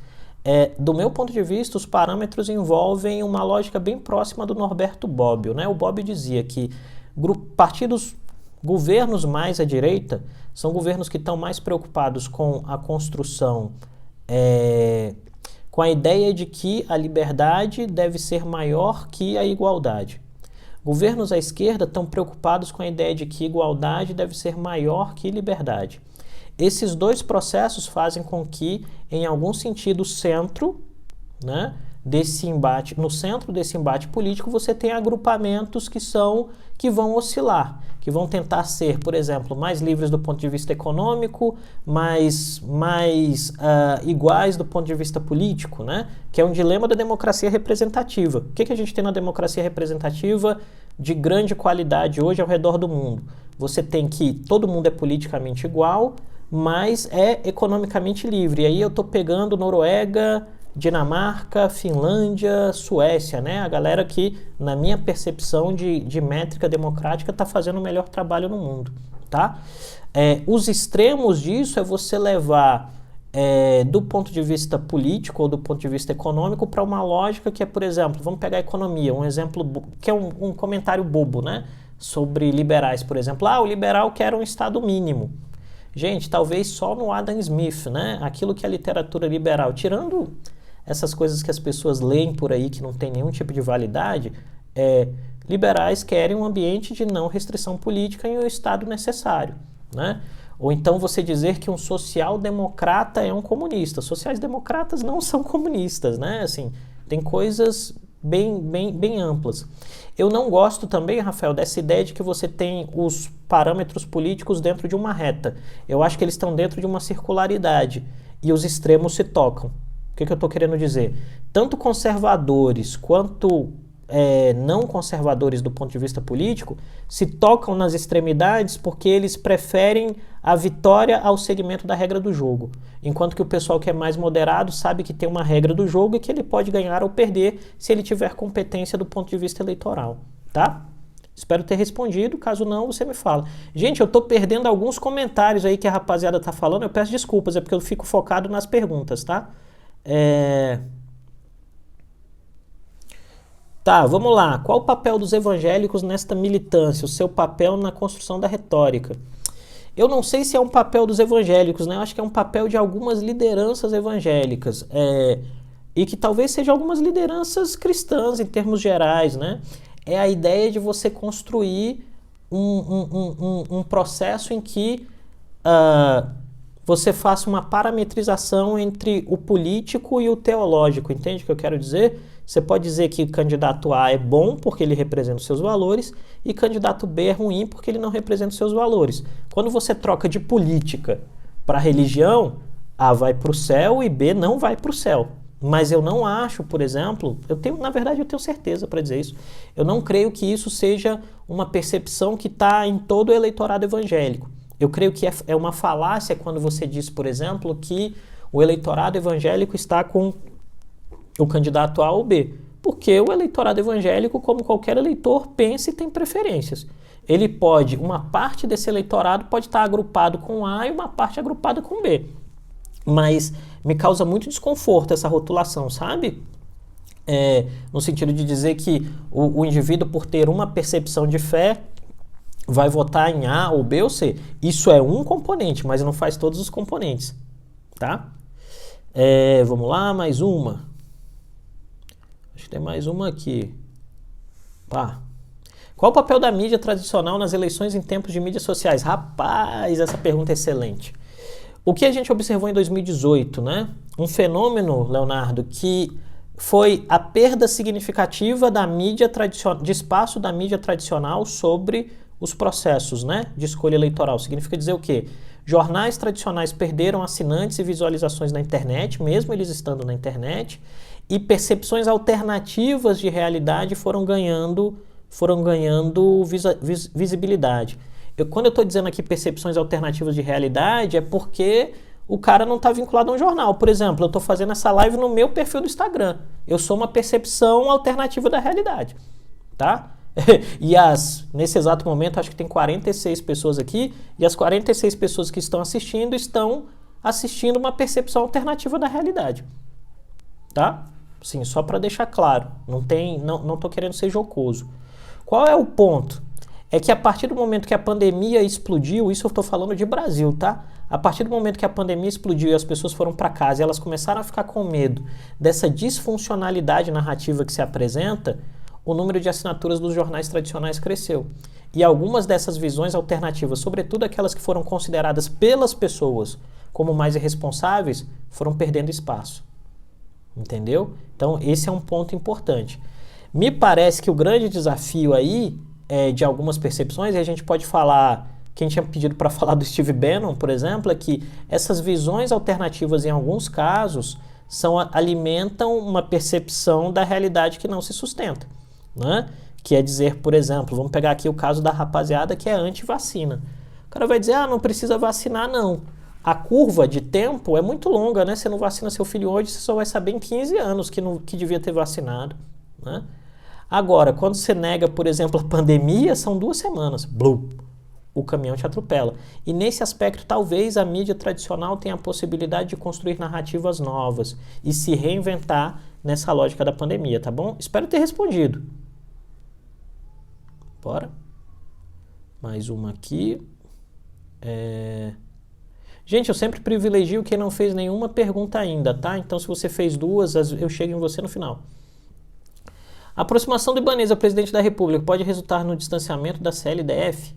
Do meu ponto de vista, os parâmetros envolvem uma lógica bem próxima do Norberto Bobbio, né? O Bobbio dizia que governos mais à direita são governos que estão mais preocupados com a construção, com a ideia de que a liberdade deve ser maior que a igualdade. Governos à esquerda estão preocupados com a ideia de que igualdade deve ser maior que liberdade. Esses dois processos fazem com que, em algum sentido, o centro, né, desse embate, no centro desse embate político, você tem agrupamentos que vão oscilar, que vão tentar ser, por exemplo, mais livres do ponto de vista econômico, mais iguais do ponto de vista político, né? Que é um dilema da democracia representativa. O que a gente tem na democracia representativa de grande qualidade hoje ao redor do mundo? Você tem que todo mundo é politicamente igual, mas é economicamente livre. E aí eu estou pegando Noruega, Dinamarca, Finlândia, Suécia, né? A galera que, na minha percepção de métrica democrática, está fazendo o melhor trabalho no mundo, tá? Os extremos disso é você levar do ponto de vista político ou do ponto de vista econômico para uma lógica que é, por exemplo, vamos pegar a economia, um exemplo que é um comentário bobo, né? Sobre liberais, por exemplo. O liberal quer um Estado mínimo. Gente, talvez só no Adam Smith, né? Aquilo que é a literatura liberal, tirando essas coisas que as pessoas leem por aí que não tem nenhum tipo de validade, liberais querem um ambiente de não restrição política e o Estado necessário, né? Ou então você dizer que um social-democrata é um comunista. Sociais-democratas não são comunistas, né? Assim, tem coisas bem amplas. Eu não gosto também, Rafael, dessa ideia de que você tem os parâmetros políticos dentro de uma reta. Eu acho que eles estão dentro de uma circularidade e os extremos se tocam. O que eu estou querendo dizer? Tanto conservadores quanto não conservadores do ponto de vista político se tocam nas extremidades porque eles preferem a vitória ao segmento da regra do jogo. Enquanto que o pessoal que é mais moderado sabe que tem uma regra do jogo e que ele pode ganhar ou perder se ele tiver competência do ponto de vista eleitoral, tá? Espero ter respondido, caso não, você me fala. Gente, eu estou perdendo alguns comentários aí que a rapaziada está falando, eu peço desculpas, é porque eu fico focado nas perguntas, tá? Tá, vamos lá. Qual o papel dos evangélicos nesta militância? O seu papel na construção da retórica? Eu não sei se é um papel dos evangélicos, né? Eu acho que é um papel de algumas lideranças evangélicas. E que talvez sejam algumas lideranças cristãs em termos gerais, né? É a ideia de você construir um processo em que você faça uma parametrização entre o político e o teológico. Entende o que eu quero dizer? Você pode dizer que candidato A é bom porque ele representa os seus valores e candidato B é ruim porque ele não representa os seus valores. Quando você troca de política para religião, A vai para o céu e B não vai para o céu. Mas eu não acho, por exemplo, na verdade eu tenho certeza para dizer isso, eu não creio que isso seja uma percepção que está em todo o eleitorado evangélico. Eu creio que é uma falácia quando você diz, por exemplo, que o eleitorado evangélico está com o candidato A ou B. Porque o eleitorado evangélico, como qualquer eleitor, pensa e tem preferências. Uma parte desse eleitorado pode estar agrupado com A e uma parte agrupada com B. Mas me causa muito desconforto essa rotulação, sabe? No sentido de dizer que o indivíduo, por ter uma percepção de fé, vai votar em A ou B ou C. Isso é um componente, mas não faz todos os componentes, tá? Vamos lá, mais uma. Acho que tem mais uma aqui. Pá. Qual o papel da mídia tradicional nas eleições em tempos de mídias sociais? Rapaz, essa pergunta é excelente. O que a gente observou em 2018, né? Um fenômeno, Leonardo, que foi a perda significativa da mídia de espaço da mídia tradicional sobre os processos, né, de escolha eleitoral. Significa dizer o quê? Jornais tradicionais perderam assinantes e visualizações na internet, mesmo eles estando na internet, e percepções alternativas de realidade foram ganhando visibilidade. Quando eu estou dizendo aqui percepções alternativas de realidade, é porque o cara não está vinculado a um jornal. Por exemplo, eu estou fazendo essa live no meu perfil do Instagram. Eu sou uma percepção alternativa da realidade, tá? E nesse exato momento, acho que tem 46 pessoas aqui, e as 46 pessoas que estão assistindo uma percepção alternativa da realidade, tá? Sim, só para deixar claro, não estou querendo ser jocoso. Qual é o ponto? É que a partir do momento que a pandemia explodiu, isso eu estou falando de Brasil, tá? A partir do momento que a pandemia explodiu e as pessoas foram para casa e elas começaram a ficar com medo dessa disfuncionalidade narrativa que se apresenta, o número de assinaturas dos jornais tradicionais cresceu. E algumas dessas visões alternativas, sobretudo aquelas que foram consideradas pelas pessoas como mais irresponsáveis, foram perdendo espaço. Entendeu? Então, esse é um ponto importante. Me parece que o grande desafio aí, de algumas percepções, e a gente pode falar, quem tinha pedido para falar do Steve Bannon, por exemplo, é que essas visões alternativas, em alguns casos, alimentam uma percepção da realidade que não se sustenta, né? Que é dizer, por exemplo, vamos pegar aqui o caso da rapaziada que é anti-vacina. O cara vai dizer, não precisa vacinar, não. A curva de tempo é muito longa, né? Você não vacina seu filho hoje, você só vai saber em 15 anos que devia ter vacinado, né? Agora, quando você nega, por exemplo, a pandemia, são 2 semanas. Blum, o caminhão te atropela. E nesse aspecto, talvez a mídia tradicional tenha a possibilidade de construir narrativas novas e se reinventar nessa lógica da pandemia, tá bom? Espero ter respondido. Bora? Mais uma aqui. Gente, eu sempre privilegio quem não fez nenhuma pergunta ainda, tá? Então, se você fez 2, eu chego em você no final. A aproximação do Ibanez ao presidente da República pode resultar no distanciamento da CLDF?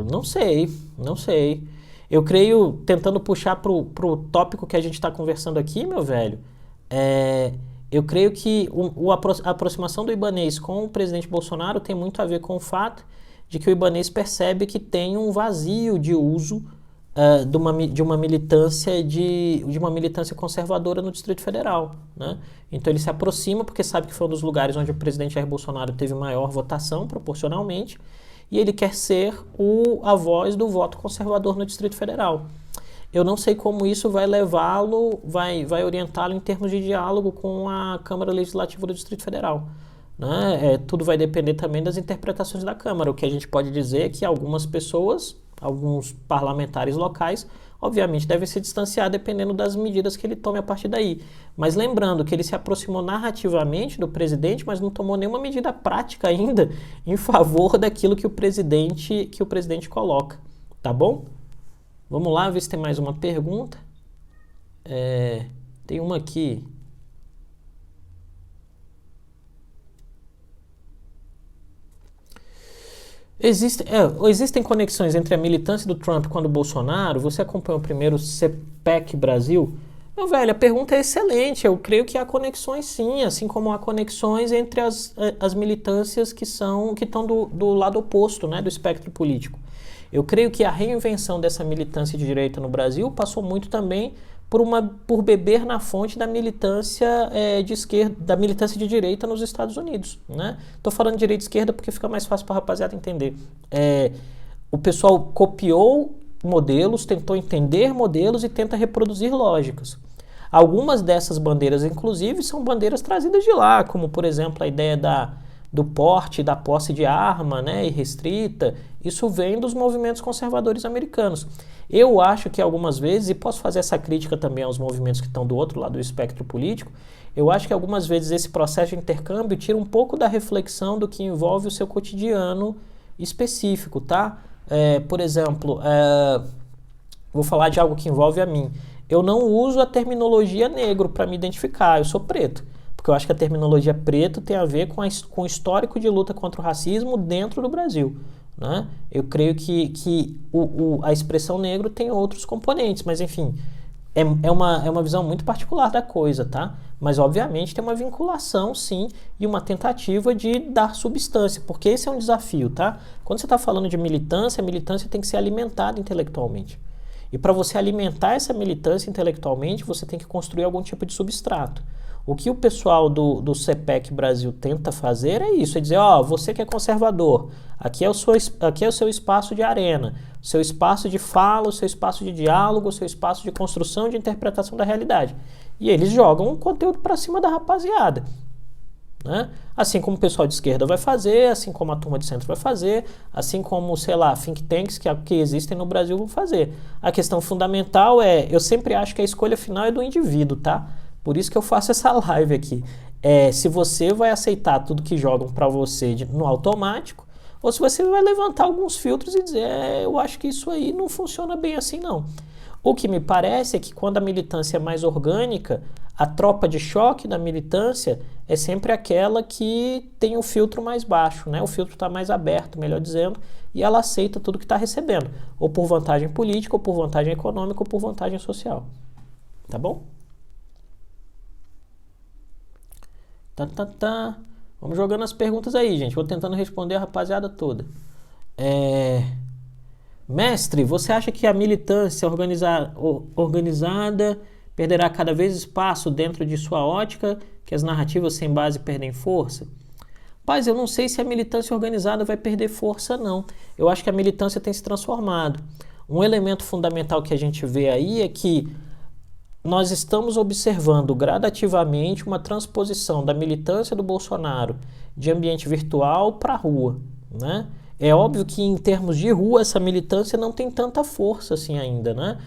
Não sei. Eu creio, tentando puxar pro tópico que a gente está conversando aqui, meu velho, eu creio que a aproximação do Ibanez com o presidente Bolsonaro tem muito a ver com o fato de que o Ibanez percebe que tem um vazio de uso de uma militância conservadora no Distrito Federal, né? Então ele se aproxima porque sabe que foi um dos lugares onde o presidente Jair Bolsonaro teve maior votação proporcionalmente e ele quer ser a voz do voto conservador no Distrito Federal. Eu não sei como isso vai levá-lo, vai orientá-lo em termos de diálogo com a Câmara Legislativa do Distrito Federal, né? Tudo vai depender também das interpretações da Câmara. O que a gente pode dizer é que algumas pessoas, alguns parlamentares locais, obviamente devem se distanciar dependendo das medidas que ele tome a partir daí. Mas lembrando que ele se aproximou narrativamente do presidente, mas não tomou nenhuma medida prática ainda em favor daquilo que o presidente coloca. Tá bom? Vamos lá ver se tem mais uma pergunta. Tem uma aqui. Existem conexões entre a militância do Trump com a do Bolsonaro? Você acompanhou o primeiro CPEC Brasil? Meu velho, a pergunta é excelente. Eu creio que há conexões sim, assim como há conexões entre as militâncias que estão do lado oposto, né, do espectro político. Eu creio que a reinvenção dessa militância de direita no Brasil passou muito também por beber na fonte da militância de esquerda, da militância de direita nos Estados Unidos, né? Tô falando de direita e esquerda porque fica mais fácil para a rapaziada entender. O pessoal copiou modelos, tentou entender modelos e tenta reproduzir lógicas. Algumas dessas bandeiras, inclusive, são bandeiras trazidas de lá, como, por exemplo, a ideia do porte, da posse de arma, né, irrestrita. Isso vem dos movimentos conservadores americanos. Eu acho que algumas vezes, e posso fazer essa crítica também aos movimentos que estão do outro lado do espectro político, eu acho que algumas vezes esse processo de intercâmbio tira um pouco da reflexão do que envolve o seu cotidiano específico, tá? Por exemplo, vou falar de algo que envolve a mim. Eu não uso a terminologia negro para me identificar, eu sou preto. Porque eu acho que a terminologia preto tem a ver com o histórico de luta contra o racismo dentro do Brasil, né? Eu creio que a expressão negro tem outros componentes, mas enfim, é uma visão muito particular da coisa, tá? Mas obviamente tem uma vinculação, sim, e uma tentativa de dar substância, porque esse é um desafio, tá? Quando você está falando de militância, a militância tem que ser alimentada intelectualmente. E para você alimentar essa militância intelectualmente, você tem que construir algum tipo de substrato. O que o pessoal do CPEC Brasil tenta fazer é isso, é dizer, você que é conservador, aqui é o seu espaço de arena, o seu espaço de fala, o seu espaço de diálogo, o seu espaço de construção de interpretação da realidade. E eles jogam um conteúdo para cima da rapaziada, né? Assim como o pessoal de esquerda vai fazer, assim como a turma de centro vai fazer, assim como, sei lá, think tanks que existem no Brasil vão fazer. A questão fundamental eu sempre acho que a escolha final é do indivíduo, tá? Por isso que eu faço essa live aqui. Se você vai aceitar tudo que jogam para você no automático, ou se você vai levantar alguns filtros e dizer, eu acho que isso aí não funciona bem assim não. O que me parece é que quando a militância é mais orgânica, a tropa de choque da militância é sempre aquela que tem o filtro mais baixo, né? O filtro está mais aberto, melhor dizendo, e ela aceita tudo que está recebendo, ou por vantagem política, ou por vantagem econômica, ou por vantagem social. Tá bom? Tá. Vamos jogando as perguntas aí, gente. Vou tentando responder a rapaziada toda. Mestre, você acha que a militância organizada perderá cada vez espaço dentro de sua ótica, que as narrativas sem base perdem força? Paz, eu não sei se a militância organizada vai perder força, não. Eu acho que a militância tem se transformado. Um elemento fundamental que a gente vê aí é que nós estamos observando gradativamente uma transposição da militância do Bolsonaro de ambiente virtual para a rua, né? É óbvio que em termos de rua essa militância não tem tanta força assim ainda, né?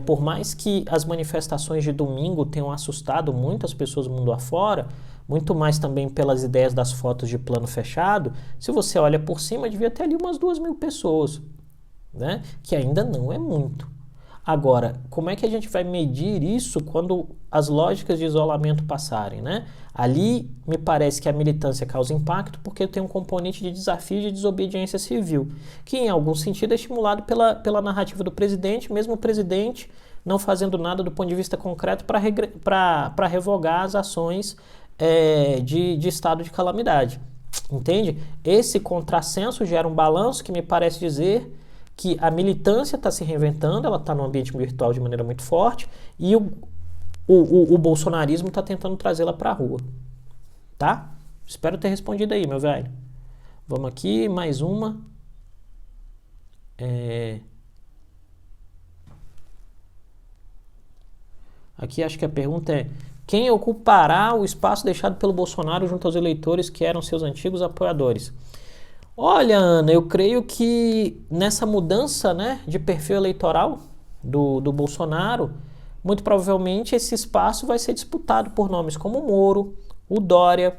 Por mais que as manifestações de domingo tenham assustado muitas pessoas do mundo afora, muito mais também pelas ideias das fotos de plano fechado, se você olha por cima devia ter ali umas 2.000 pessoas, né? Que ainda não é muito. Agora, como é que a gente vai medir isso quando as lógicas de isolamento passarem, né? Ali, me parece que a militância causa impacto porque tem um componente de desafio e de desobediência civil, que em algum sentido é estimulado pela narrativa do presidente, mesmo o presidente não fazendo nada do ponto de vista concreto para revogar as ações de estado de calamidade. Entende? Esse contrassenso gera um balanço que me parece dizer que a militância está se reinventando, ela está no ambiente virtual de maneira muito forte, e o bolsonarismo está tentando trazê-la para a rua. Tá? Espero ter respondido aí, meu velho. Vamos aqui, mais uma. Aqui acho que a pergunta é: quem ocupará o espaço deixado pelo Bolsonaro junto aos eleitores que eram seus antigos apoiadores? Olha, Ana, eu creio que nessa mudança, né, de perfil eleitoral do Bolsonaro, muito provavelmente esse espaço vai ser disputado por nomes como o Moro, o Dória,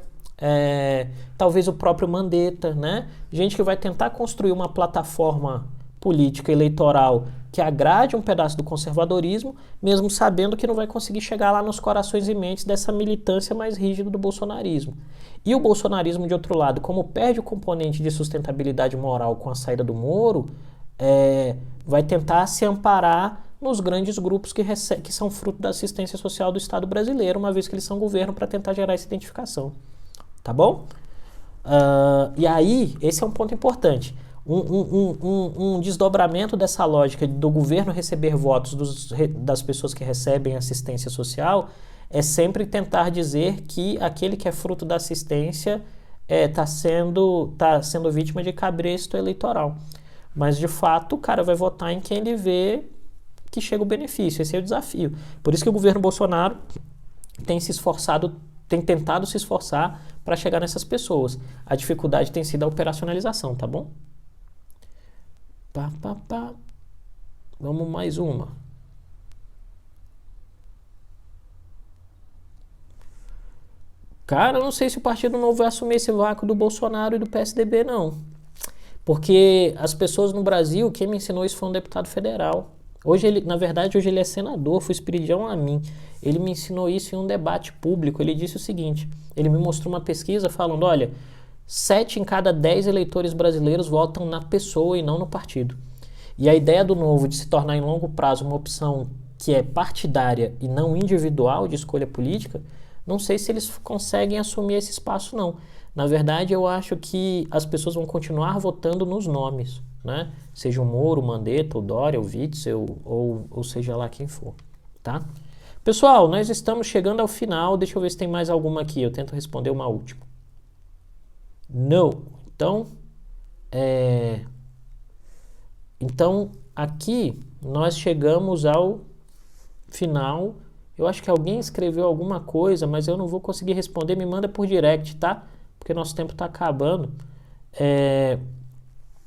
talvez o próprio Mandetta, né? Gente que vai tentar construir uma plataforma política eleitoral que agrade um pedaço do conservadorismo, mesmo sabendo que não vai conseguir chegar lá nos corações e mentes dessa militância mais rígida do bolsonarismo. E o bolsonarismo, de outro lado, como perde o componente de sustentabilidade moral com a saída do Moro, vai tentar se amparar nos grandes grupos que são fruto da assistência social do Estado brasileiro, uma vez que eles são governo, para tentar gerar essa identificação. Tá bom? E aí, esse é um ponto importante. Um desdobramento dessa lógica do governo receber votos das pessoas que recebem assistência social é sempre tentar dizer que aquele que é fruto da assistência tá sendo vítima de cabresto eleitoral. Mas, de fato, o cara vai votar em quem ele vê que chega o benefício. Esse é o desafio. Por isso que o governo Bolsonaro tem tentado se esforçar para chegar nessas pessoas. A dificuldade tem sido a operacionalização, tá bom? Vamos mais uma. Cara, eu não sei se o Partido Novo vai assumir esse vácuo do Bolsonaro e do PSDB, não. Porque as pessoas no Brasil, quem me ensinou isso foi um deputado federal. Hoje ele é senador, foi espiridião a mim. Ele me ensinou isso em um debate público. Ele disse o seguinte, ele me mostrou uma pesquisa falando, olha, 7 em cada 10 eleitores brasileiros votam na pessoa e não no partido. E a ideia do Novo de se tornar em longo prazo uma opção que é partidária e não individual de escolha política, não sei se eles conseguem assumir esse espaço, não. Na verdade, eu acho que as pessoas vão continuar votando nos nomes, né? Seja o Moro, o Mandetta, o Dória, o Witzel, ou seja lá quem for, tá? Pessoal, nós estamos chegando ao final. Deixa eu ver se tem mais alguma aqui. Eu tento responder uma última. Não. Então, aqui nós chegamos ao final. Eu acho que alguém escreveu alguma coisa, mas eu não vou conseguir responder. Me manda por direct, tá? Porque nosso tempo está acabando.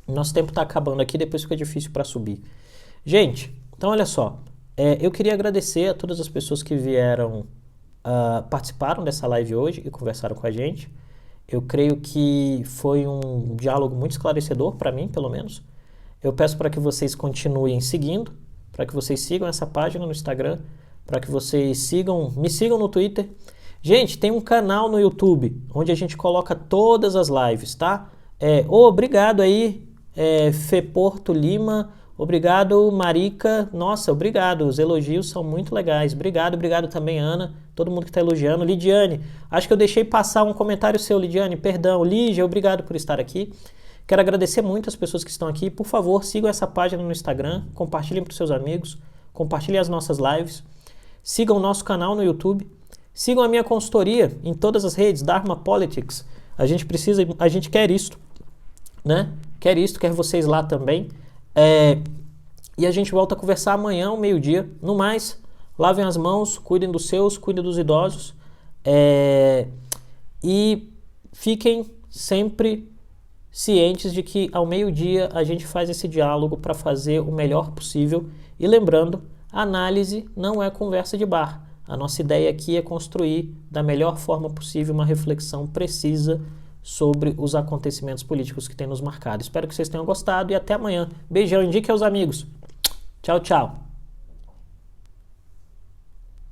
Nosso tempo está acabando aqui, depois fica difícil para subir. Gente, então olha só. Eu queria agradecer a todas as pessoas que vieram, participaram dessa live hoje e conversaram com a gente. Eu creio que foi um diálogo muito esclarecedor para mim, pelo menos. Eu peço para que vocês continuem seguindo, para que vocês sigam essa página no Instagram, para que vocês me sigam no Twitter. Gente, tem um canal no YouTube, onde a gente coloca todas as lives, tá? Obrigado aí, Fê Porto Lima, Obrigado, Marica. Nossa, obrigado. Os elogios são muito legais. Obrigado também, Ana. Todo mundo que está elogiando. Lidiane, acho que eu deixei passar um comentário seu, Lidiane. Perdão. Lígia, obrigado por estar aqui. Quero agradecer muito as pessoas que estão aqui. Por favor, sigam essa página no Instagram. Compartilhem para os seus amigos. Compartilhem as nossas lives. Sigam o nosso canal no YouTube. Sigam a minha consultoria em todas as redes, Dharma Politics. A gente quer isto, né? Quer vocês lá também. E a gente volta a conversar amanhã, ao meio-dia. No mais, lavem as mãos, cuidem dos seus, cuidem dos idosos. E fiquem sempre cientes de que ao meio-dia a gente faz esse diálogo para fazer o melhor possível. E lembrando, a análise não é conversa de bar. A nossa ideia aqui é construir da melhor forma possível uma reflexão precisa sobre os acontecimentos políticos que têm nos marcado. Espero que vocês tenham gostado e até amanhã. Beijão, indique aos amigos. Tchau, tchau.